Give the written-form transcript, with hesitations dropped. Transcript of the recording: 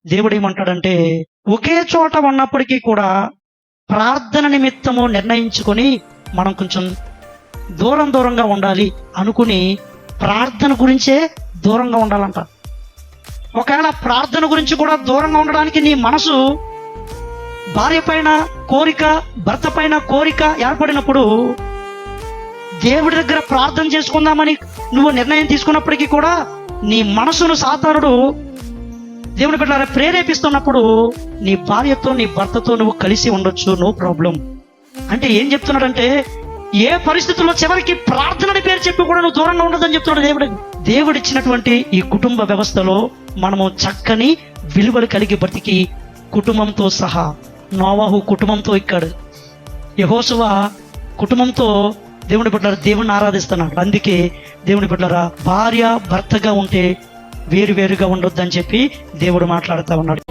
దేవుడు ఏమంటాడంటే, ఒకే చోట ఉన్నప్పటికీ కూడా ప్రార్థన నిమిత్తము నిర్ణయించుకొని మనం కొంచెం దూరంగా ఉండాలి అనుకుని ప్రార్థన గురించే దూరంగా ఉండాలంట. ఒకవేళ ప్రార్థన గురించి కూడా దూరంగా ఉండడానికి నీ మనసు భార్య పైన కోరిక, భర్త పైన కోరిక ఏర్పడినప్పుడు దేవుడి దగ్గర ప్రార్థన చేసుకుందామని నువ్వు నిర్ణయం తీసుకున్నప్పటికీ కూడా నీ మనసును సాతానుడు దేవుని బిడ్డలారా ప్రేరేపిస్తున్నప్పుడు నీ భార్యతో నీ భర్తతో నువ్వు కలిసి ఉండొచ్చు, నో ప్రాబ్లం. అంటే ఏం చెప్తున్నాడంటే, ఏ పరిస్థితుల్లో చివరికి ప్రార్థనని పేరు చెప్పి కూడా నువ్వు దూరంగా ఉండదని చెప్తున్నాడు దేవుడు ఇచ్చినటువంటి ఈ కుటుంబ వ్యవస్థలో మనము చక్కని విలువలు కలిగి బతికి కుటుంబంతో సహా, నోవాహు కుటుంబంతో ఎక్కాడు, యెహోషువ కుటుంబంతో దేవుని బిడ్డలారా దేవుని ఆరాధిస్తున్నాడు. అందుకే దేవుని బిడ్డలారా భార్య భర్తగా ఉంటే వేరుగా ఉండొద్దని చెప్పి దేవుడు మాట్లాడుతూ ఉన్నాడు.